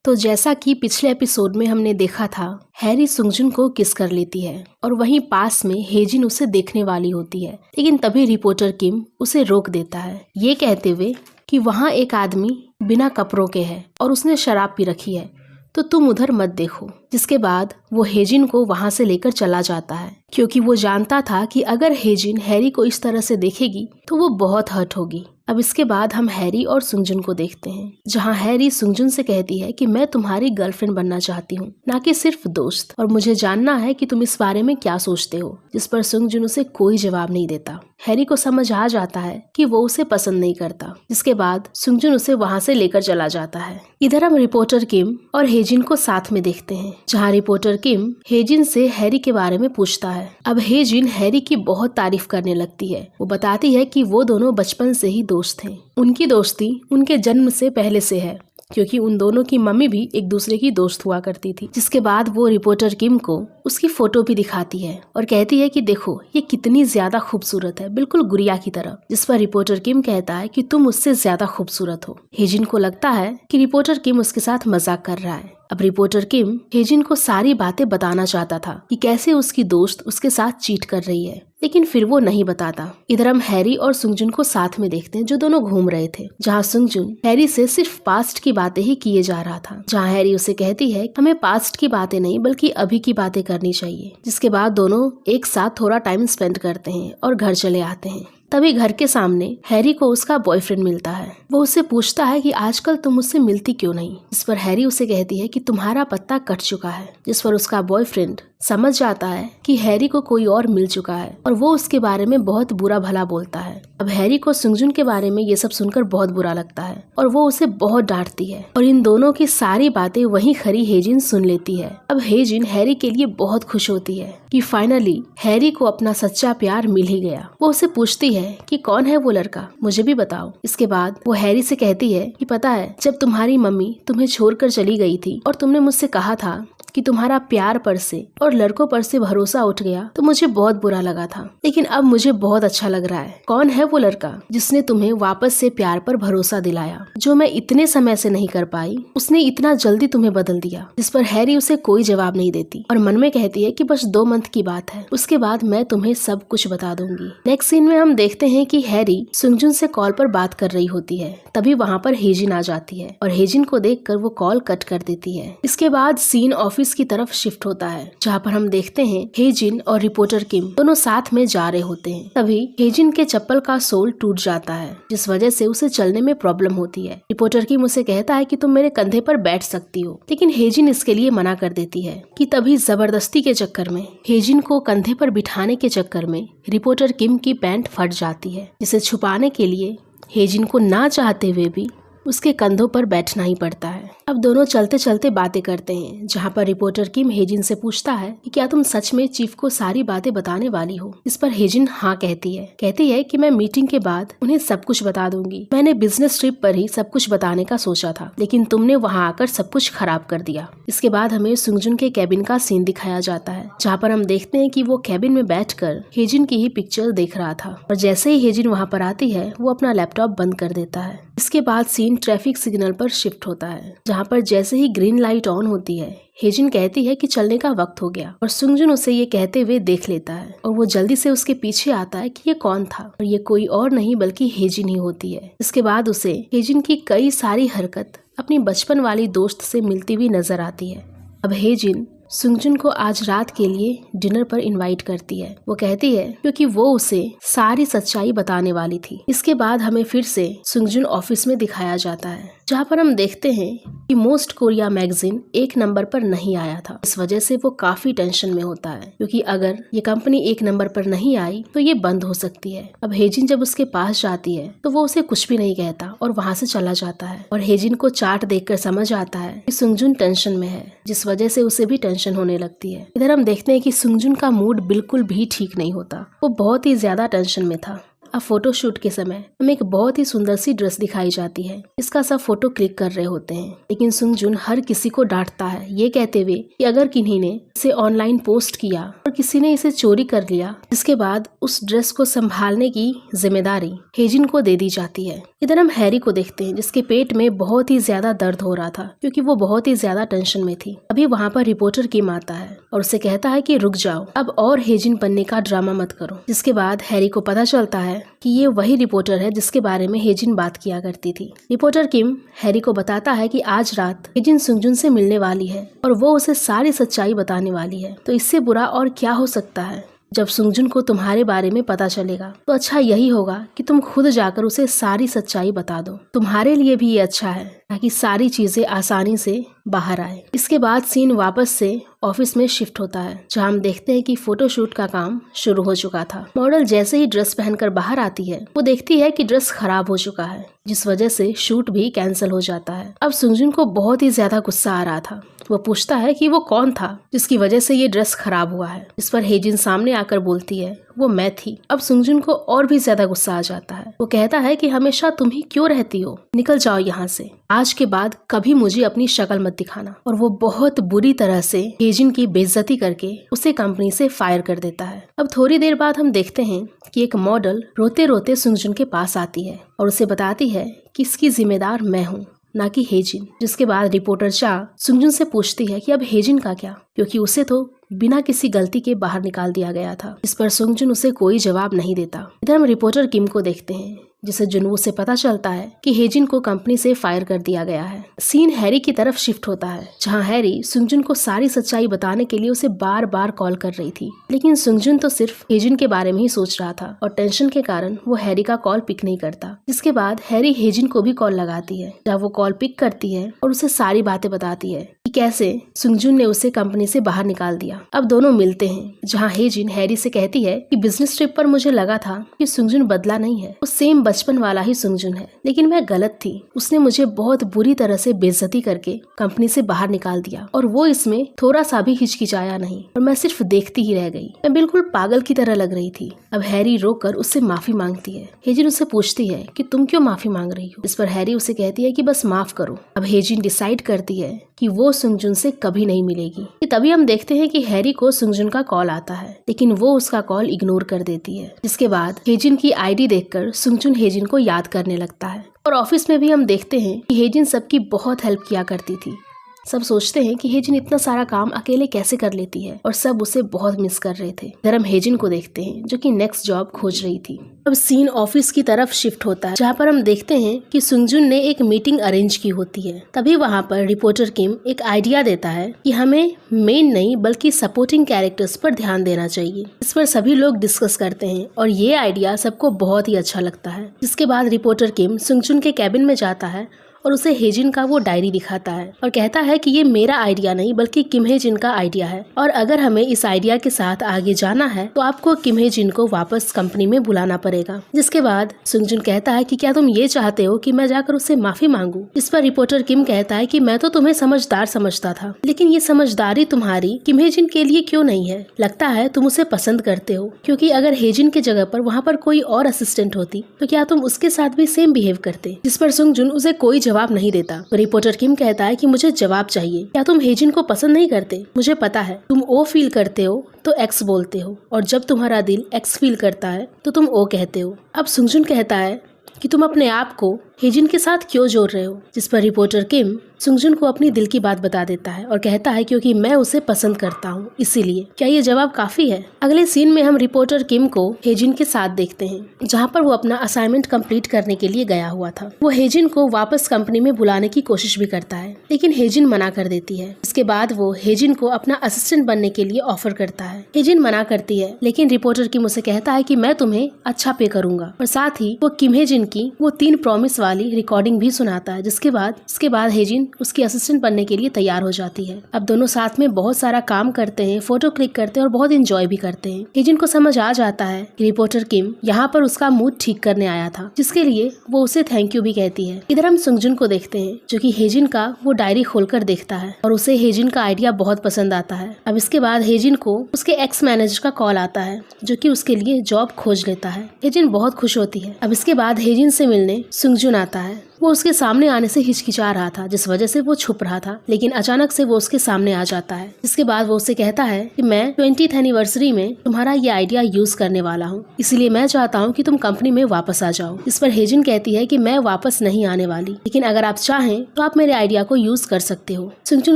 तो जैसा कि पिछले एपिसोड में हमने देखा था, हैरी सुंगजुन को किस कर लेती है और वहीं पास में हेजिन उसे देखने वाली होती है, लेकिन तभी रिपोर्टर किम उसे रोक देता है, ये कहते हुए कि वहाँ एक आदमी बिना कपड़ों के है और उसने शराब पी रखी है, तो तुम उधर मत देखो। जिसके बाद वो हेजिन को वहाँ से लेकर चला जाता है, क्योंकि वो जानता था कि अगर हेजिन हैरी को इस तरह से देखेगी तो वो बहुत हर्ट होगी। अब इसके बाद हम हैरी और सुंगजुन को देखते हैं, जहाँ हैरी सुंगजुन से कहती है कि मैं तुम्हारी गर्लफ्रेंड बनना चाहती हूँ, ना कि सिर्फ दोस्त, और मुझे जानना है कि तुम इस बारे में क्या सोचते हो। जिस पर सुंगजुन उसे कोई जवाब नहीं देता। हैरी को समझ आ जाता है कि वो उसे पसंद नहीं करता। जिसके बाद सुंगजुन उसे वहाँ से लेकर चला जाता है। इधर हम रिपोर्टर किम और हेजिन को साथ में देखते हैं, जहाँ रिपोर्टर किम हेजिन से हैरी के बारे में पूछता है। अब हेजिन हैरी की बहुत तारीफ करने लगती है। वो बताती है कि वो दोनों बचपन से ही दोस्त हैं। उनकी दोस्ती उनके जन्म से पहले से है, क्योंकि उन दोनों की मम्मी भी एक दूसरे की दोस्त हुआ करती थी। जिसके बाद वो रिपोर्टर किम को उसकी फोटो भी दिखाती है और कहती है कि देखो ये कितनी ज्यादा खूबसूरत है, बिल्कुल गुड़िया की तरह। जिस पर रिपोर्टर किम कहता है कि तुम उससे ज्यादा खूबसूरत हो। हेजिन को लगता है कि रिपोर्टर किम उसके साथ मजाक कर रहा है। अब रिपोर्टर किम हेजिन को सारी बातें बताना चाहता था कि कैसे उसकी दोस्त उसके साथ चीट कर रही है, लेकिन फिर वो नहीं बताता। इधर हम हैरी और सुंगजुन को साथ में देखते हैं, जो दोनों घूम रहे थे, जहाँ सुंगजुन हैरी से सिर्फ पास्ट की बातें ही किए जा रहा था। जहाँ हैरी उसे कहती है हमें पास्ट की बातें नहीं बल्कि अभी की बातें करनी चाहिए। जिसके बाद दोनों एक साथ थोड़ा टाइम स्पेंड करते हैं और घर चले आते हैं। तभी घर के सामने हैरी को उसका बॉयफ्रेंड मिलता है। वो उससे पूछता है कि आजकल तुम मुझसे मिलती क्यों नहीं। इस पर हैरी उसे कहती है कि तुम्हारा पत्ता कट चुका है। जिस पर उसका बॉयफ्रेंड समझ जाता है कि हैरी को कोई और मिल चुका है और वो उसके बारे में बहुत बुरा भला बोलता है। अब हैरी को सुंगजुन के बारे में ये सब सुनकर बहुत बुरा लगता है और वो उसे बहुत डांटती है, और इन दोनों की सारी बातें वहीं खड़ी हेजिन सुन लेती है। अब हेजिन हैरी के लिए बहुत खुश होती है कि फाइनली हैरी को अपना सच्चा प्यार मिल ही गया। वो उसे पूछती है कि कौन है वो लड़का, मुझे भी बताओ। इसके बाद वो हैरी से कहती है कि पता है, जब तुम्हारी मम्मी तुम्हें छोड़कर चली गई थी और तुमने मुझसे कहा था कि तुम्हारा प्यार पर से और लड़कों पर से भरोसा उठ गया, तो मुझे बहुत बुरा लगा था, लेकिन अब मुझे बहुत अच्छा लग रहा है। कौन है वो लड़का जिसने तुम्हें वापस से प्यार पर भरोसा दिलाया, जो मैं इतने समय से नहीं कर पाई, उसने इतना जल्दी तुम्हें बदल दिया। जिस पर हैरी उसे कोई जवाब नहीं देती और मन में कहती है कि बस 2 मंथ की बात है, उसके बाद मैं तुम्हें सब कुछ बता दूंगी। नेक्स्ट सीन में हम देखते हैं कि हैरी सुंगजुन से कॉल पर बात कर रही होती है। तभी वहाँ पर हेजिन आ जाती है और हेजिन को देखकर वो कॉल कट कर देती है। इसके बाद सीन ऑफिस की तरफ शिफ्ट होता है, जहाँ पर हम देखते हैं हेजिन और रिपोर्टर किम दोनों साथ में जा रहे होते हैं। तभी हेजिन के चप्पल का सोल टूट जाता है, जिस वजह से उसे चलने में प्रॉब्लम होती है। रिपोर्टर किम उसे कहता है कि तुम मेरे कंधे पर बैठ सकती हो, लेकिन हेजिन इसके लिए मना कर देती है। कि तभी जबरदस्ती के चक्कर में हेजिन को कंधे पर बिठाने के चक्कर में रिपोर्टर किम की पैंट फट जाती है, जिसे छुपाने के लिए हेजिन को ना चाहते हुए भी उसके कंधों पर बैठना ही पड़ता है। अब दोनों चलते चलते बातें करते हैं, जहाँ पर रिपोर्टर किम हेजिन से पूछता है कि क्या तुम सच में चीफ को सारी बातें बताने वाली हो। इस पर हेजिन हाँ कहती है कि मैं मीटिंग के बाद उन्हें सब कुछ बता दूंगी। मैंने बिजनेस ट्रिप पर ही सब कुछ बताने का सोचा था, लेकिन तुमने वहाँ आकर सब कुछ खराब कर दिया। इसके बाद हमें सुंगजुन के कैबिन का सीन दिखाया जाता है, जहाँ पर हम देखते हैं कि वो कैबिन में बैठकर हेजिन की ही पिक्चर देख रहा था, और जैसे ही हेजिन वहाँ पर आती है वो अपना लैपटॉप बंद कर देता है। इसके बाद सीन ट्रैफिक सिग्नल पर शिफ्ट होता है, जहाँ पर जैसे ही ग्रीन लाइट ऑन होती है हेजिन कहती है कि चलने का वक्त हो गया, और सुंगजुन उसे ये कहते हुए देख लेता है और वो जल्दी से उसके पीछे आता है कि ये कौन था, और ये कोई और नहीं बल्कि हेजिन ही होती है। इसके बाद उसे हेजिन की कई सारी हरकत अपनी बचपन वाली दोस्त से मिलती हुई नजर आती है। अब हेजिन सुंगजुन को आज रात के लिए डिनर पर इनवाइट करती है। वो कहती है क्योंकि वो उसे सारी सच्चाई बताने वाली थी। इसके बाद हमें फिर से सुंगजुन ऑफिस में दिखाया जाता है, जहाँ पर हम देखते हैं कि मोस्ट कोरिया मैगजीन 1 नंबर पर नहीं आया था। इस वजह से वो काफी टेंशन में होता है, क्योंकि अगर ये कंपनी 1 नंबर पर नहीं आई तो ये बंद हो सकती है। अब हेजिन जब उसके पास जाती है तो वो उसे कुछ भी नहीं कहता और वहाँ से चला जाता है, और हेजिन को चार्ट देखकर समझ आता है कि सुंगजुन टेंशन में है, जिस वजह से उसे भी टेंशन होने लगती है। इधर हम देखते हैं कि सुंगजुन का मूड बिल्कुल भी ठीक नहीं होता, वो बहुत ही ज्यादा टेंशन में था। अब फोटोशूट के समय हमें एक बहुत ही सुंदर सी ड्रेस दिखाई जाती है। इसका सब फोटो क्लिक कर रहे होते हैं, लेकिन सुंगजुन हर किसी को डांटता है, ये कहते हुए कि अगर किन्हीं ने इसे ऑनलाइन पोस्ट किया और किसी ने इसे चोरी कर लिया, इसके बाद उस ड्रेस को संभालने की जिम्मेदारी हेजिन को दे दी जाती है। इधर हम हैरी को देखते हैं, जिसके पेट में बहुत ही ज्यादा दर्द हो रहा था क्योंकि वो बहुत ही ज्यादा टेंशन में थी। अभी वहाँ पर रिपोर्टर किम आता है और उसे कहता है कि रुक जाओ, अब और हेजिन बनने का ड्रामा मत करो। जिसके बाद हैरी को पता चलता है कि ये वही रिपोर्टर है जिसके बारे में हेजिन बात किया करती थी। रिपोर्टर किम हैरी को बताता है कि आज रात हेजिन सुंगजुन से मिलने वाली है और वो उसे सारी सच्चाई बताने वाली है। तो इससे बुरा और क्या हो सकता है। जब सुंगजुन को तुम्हारे बारे में पता चलेगा तो अच्छा यही होगा कि तुम खुद जाकर उसे सारी सच्चाई बता दो। तुम्हारे लिए भी ये अच्छा है ताकि सारी चीजें आसानी से बाहर आए। इसके बाद सीन वापस से ऑफिस में शिफ्ट होता है, जहाँ हम देखते हैं कि फोटोशूट का काम शुरू हो चुका था। मॉडल जैसे ही ड्रेस पहनकर बाहर आती है, वो देखती है कि ड्रेस खराब हो चुका है, जिस वजह से शूट भी कैंसिल हो जाता है। अब सुंगजुन को बहुत ही ज्यादा गुस्सा आ रहा था। वो पूछता है कि वो कौन था जिसकी वजह से ये ड्रेस खराब हुआ है। इस पर हेजिन सामने आकर बोलती है वो मैं थी। अब सुंगजुन को और भी ज्यादा गुस्सा आ जाता है। वो कहता है कि हमेशा तुम ही क्यों रहती हो, निकल जाओ यहाँ से, आज के बाद कभी मुझे अपनी शक्ल मत दिखाना। और वो बहुत बुरी तरह से हेजिन की बेइज्जती करके उसे कंपनी से फायर कर देता है। अब थोड़ी देर बाद हम देखते हैं कि एक मॉडल रोते रोते सुंगजुन के पास आती है और उसे बताती है कि इसकी जिम्मेदार मैं हूँ, ना कि हेजिन। जिसके बाद रिपोर्टर चा सुंगजुन से पूछती है कि अब हेजिन का क्या, क्योंकि उसे तो बिना किसी गलती के बाहर निकाल दिया गया था। इस पर सुंगजुन उसे कोई जवाब नहीं देता। इधर हम रिपोर्टर किम को देखते हैं, जिसे जुनवू से पता चलता है कि हेजिन को कंपनी से फायर कर दिया गया है। सीन हैरी की तरफ शिफ्ट होता है, जहां हैरी सुंगजुन को सारी सच्चाई बताने के लिए उसे बार बार कॉल कर रही थी, लेकिन सुंगजुन तो सिर्फ हेजिन के बारे में ही सोच रहा था और टेंशन के कारण वो हैरी का कॉल पिक नहीं करता। जिसके बाद हैरी हेजिन को भी कॉल लगाती है, जहाँ वो कॉल पिक करती है और उसे सारी बातें बताती है कि कैसे सुंगजुन ने उसे कंपनी से बाहर निकाल दिया। अब दोनों मिलते हैं, जहाँ हेजिन हैरी से कहती है कि बिजनेस ट्रिप पर मुझे लगा था कि सुंगजुन बदला नहीं है, वो सेम बचपन वाला ही सुंगजुन है, लेकिन मैं गलत थी। उसने मुझे बहुत बुरी तरह से बेइज्जती करके कंपनी से बाहर निकाल दिया और वो इसमें थोड़ा सा भी हिचकिचाया नहीं और मैं सिर्फ देखती ही रह गई। मैं बिल्कुल पागल की तरह लग रही थी। अब हैरी रोकर उससे माफी मांगती है। हेजिन उससे पूछती है कि तुम क्यों माफी मांग रही हो। इस पर हैरी उसे कहती है कि बस माफ करो। अब हेजिन डिसाइड करती है कि वो सुंगजुन से कभी नहीं मिलेगी। तभी हम देखते हैं कि हैरी को सुंगजुन का कॉल आता है, लेकिन वो उसका कॉल इग्नोर कर देती है। जिसके बाद हेजिन की आईडी देखकर सुंगजुन हेजिन को याद करने लगता है। और ऑफिस में भी हम देखते हैं कि हेजिन सबकी बहुत हेल्प किया करती थी। सब सोचते हैं कि हेजिन इतना सारा काम अकेले कैसे कर लेती है और सब उसे बहुत मिस कर रहे थे। इधर हम हेजिन को देखते हैं, जो कि नेक्स्ट जॉब खोज रही थी। अब सीन ऑफिस की तरफ शिफ्ट होता है, जहाँ पर हम देखते हैं कि सुंगजुन ने एक मीटिंग अरेंज की होती है। तभी वहाँ पर रिपोर्टर किम एक आइडिया देता है कि हमें मेन नहीं बल्कि सपोर्टिंग कैरेक्टर्स पर ध्यान देना चाहिए। इस पर सभी लोग डिस्कस करते हैं और ये आइडिया सबको बहुत ही अच्छा लगता है। जिसके बाद रिपोर्टर किम सुंगजुन के कैबिन में जाता है और उसे हेजिन का वो डायरी दिखाता है और कहता है कि ये मेरा आइडिया नहीं बल्कि किम हेजिन का आइडिया है और अगर हमें इस आइडिया के साथ आगे जाना है तो आपको किम हेजिन को वापस कंपनी में बुलाना पड़ेगा। जिसके बाद सुंगजुन कहता है कि क्या तुम ये चाहते हो कि मैं जाकर उससे माफी मांगू। इस पर रिपोर्टर किम कहता है कि मैं तो तुम्हें समझदार समझता था, लेकिन ये समझदारी तुम्हारी किम हेजिन के लिए क्यों नहीं है। लगता है तुम उसे पसंद करते हो, क्योंकि अगर हेजिन के जगह पर वहाँ पर कोई और असिस्टेंट होती तो क्या तुम उसके साथ भी सेम बिहेव करते। जिस पर सुंगजुन उसे कोई जवाब नहीं देता। रिपोर्टर किम कहता है कि मुझे जवाब चाहिए। क्या तुम हेजिन को पसंद नहीं करते। मुझे पता है तुम ओ फील करते हो तो एक्स बोलते हो और जब तुम्हारा दिल एक्स फील करता है तो तुम ओ कहते हो। अब सुंगजुन कहता है कि तुम अपने आप को हेजिन के साथ क्यों जोड़ रहे हो। जिस पर रिपोर्टर किम सुंगजुन को अपनी दिल की बात बता देता है और कहता है क्योंकि मैं उसे पसंद करता हूँ इसीलिए। क्या ये जवाब काफी है। अगले सीन में हम रिपोर्टर किम को हेजिन के साथ देखते हैं, जहाँ पर वो अपना असाइनमेंट कंप्लीट करने के लिए गया हुआ था। वो हेजिन को वापस कंपनी में बुलाने की कोशिश भी करता है, लेकिन हेजिन मना कर देती है। इसके बाद वो हेजिन को अपना असिस्टेंट बनने के लिए ऑफर करता है। हेजिन मना करती है, लेकिन रिपोर्टर किम उसे कहता है कि मैं तुम्हें अच्छा पे करूंगा और साथ ही वो किम हेजिन की वो 3 प्रॉमिस वाली रिकॉर्डिंग भी सुनाता है, जिसके बाद हेजिन उसकी असिस्टेंट बनने के लिए तैयार हो जाती है। अब दोनों साथ में बहुत सारा काम करते हैं, फोटो क्लिक करते हैं और बहुत इंजॉय भी करते हैं। हेजिन को समझ आ जाता है कि रिपोर्टर किम यहाँ पर उसका मूड ठीक करने आया था, जिसके लिए वो उसे थैंक यू भी कहती है। इधर हम सुंगजुन को देखते हैं, जो कि हेजिन का वो डायरी खोलकर देखता है और उसे हेजिन का आइडिया बहुत पसंद आता है। अब इसके बाद हेजिन को उसके एक्स मैनेजर का कॉल आता है, जो कि उसके लिए जॉब खोज लेता है। हेजिन बहुत खुश होती है। अब इसके बाद हेजिन से मिलने सुंगजुन आता है। वो उसके सामने आने से हिचकिचा रहा था, जिस वजह से वो छुप रहा था, लेकिन अचानक से वो उसके सामने आ जाता है। इसके बाद वो उससे कहता है कि मैं 20th एनिवर्सरी में तुम्हारा ये आइडिया यूज करने वाला हूँ, इसलिए मैं चाहता हूँ कि तुम कंपनी में वापस आ जाओ। इस पर हेजिन कहती है कि मैं वापस नहीं आने वाली, लेकिन अगर आप चाहें तो आप मेरे आइडिया को यूज कर सकते हो। सुंगजुन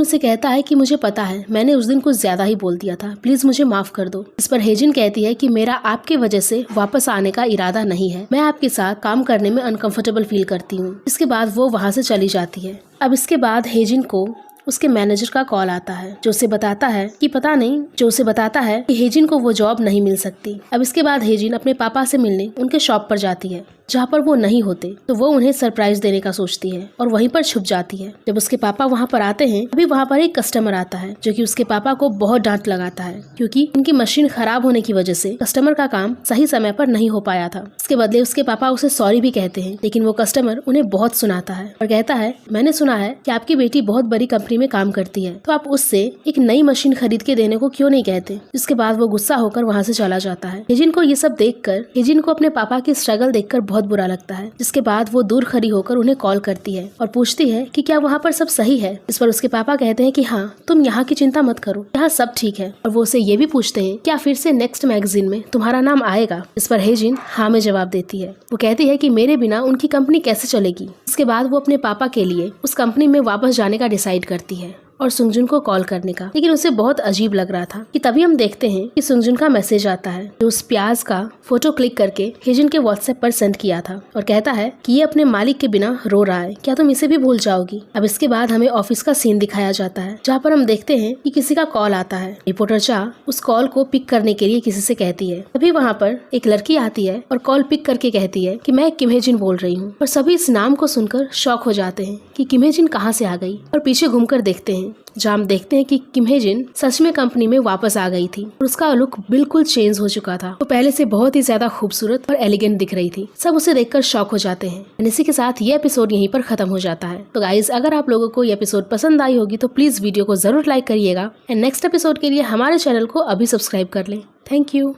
उसे कहता है कि मुझे पता है, मैंने उस दिन कुछ ज्यादा ही बोल दिया था, प्लीज मुझे माफ कर दो। इस पर हेजिन कहती है कि मेरा आपके वजह से वापस आने का इरादा नहीं है, मैं आपके साथ काम करने में अनकंफर्टेबल फील करती हूँ। इसके बाद वो वहाँ से चली जाती है। अब इसके बाद हेजिन को उसके मैनेजर का कॉल आता है, जो उसे बताता है कि हेजिन को वो जॉब नहीं मिल सकती। अब इसके बाद हेजिन अपने पापा से मिलने उनके शॉप पर जाती है, जहाँ पर वो नहीं होते, तो वो उन्हें सरप्राइज देने का सोचती है और वहीं पर छुप जाती है। जब उसके पापा वहाँ पर आते हैं, अभी वहाँ पर एक कस्टमर आता है, जो कि उसके पापा को बहुत डांट लगाता है, क्योंकि उनकी मशीन खराब होने की वजह से कस्टमर का काम सही समय पर नहीं हो पाया था। इसके बदले उसके पापा उसे सॉरी भी कहते हैं, लेकिन वो कस्टमर उन्हें बहुत सुनाता है और कहता है, मैंने सुना है कि आपकी बेटी बहुत बड़ी कंपनी में काम करती है, तो आप उससे एक नई मशीन खरीद के देने को क्यों नहीं कहते। इसके बाद वो गुस्सा होकर वहाँ से चला जाता है। हेजिन को ये सब देखकर हेजिन को अपने पापा की स्ट्रगल देखकर बहुत बुरा लगता है। जिसके बाद वो दूर खड़ी होकर उन्हें कॉल करती है और पूछती है कि क्या वहाँ पर सब सही है। इस पर उसके पापा कहते हैं कि हाँ, तुम यहाँ की चिंता मत करो, यहाँ सब ठीक है। और वो उसे ये भी पूछते हैं, क्या फिर से नेक्स्ट मैगजीन में तुम्हारा नाम आएगा। इस पर हेजिन हाँ में जवाब देती है। वो कहती है कि मेरे बिना उनकी कंपनी कैसे चलेगी। इसके बाद वो अपने पापा के लिए उस कंपनी में वापस जाने का डिसाइड करती है और सुंगजुन को कॉल करने का, लेकिन उसे बहुत अजीब लग रहा था कि तभी हम देखते हैं कि सुंगजुन का मैसेज आता है, जो उस प्याज का फोटो क्लिक करके हेजिन के व्हाट्सएप पर सेंड किया था और कहता है कि ये अपने मालिक के बिना रो रहा है, क्या तुम इसे भी भूल जाओगी। अब इसके बाद हमें ऑफिस का सीन दिखाया जाता है, जहाँ पर हम देखते हैं कि किसी का कॉल आता है। रिपोर्टर चा उस कॉल को पिक करने के लिए किसी से कहती है। तभी वहाँ पर एक लड़की आती है और कॉल पिक करके कहती है कि मैं किम हेजिन बोल रही हूँ। और सभी इस नाम को सुनकर शॉक हो जाते हैं कि किम हेजिन कहाँ से आ गई, और पीछे घूमकर देखते हैं, जहाँ हम देखते हैं कि किम हेजिन सच में कंपनी में वापस आ गई थी और उसका लुक बिल्कुल चेंज हो चुका था। वो पहले से बहुत ही ज्यादा खूबसूरत और एलिगेंट दिख रही थी। सब उसे देखकर शॉक हो जाते हैं। इसी के साथ ये एपिसोड यहीं पर खत्म हो जाता है। तो गाइज, अगर आप लोगों को ये एपिसोड पसंद आई होगी तो प्लीज वीडियो को जरूर लाइक करिएगा एंड नेक्स्ट एपिसोड के लिए हमारे चैनल को अभी सब्सक्राइब कर लें। Thank you.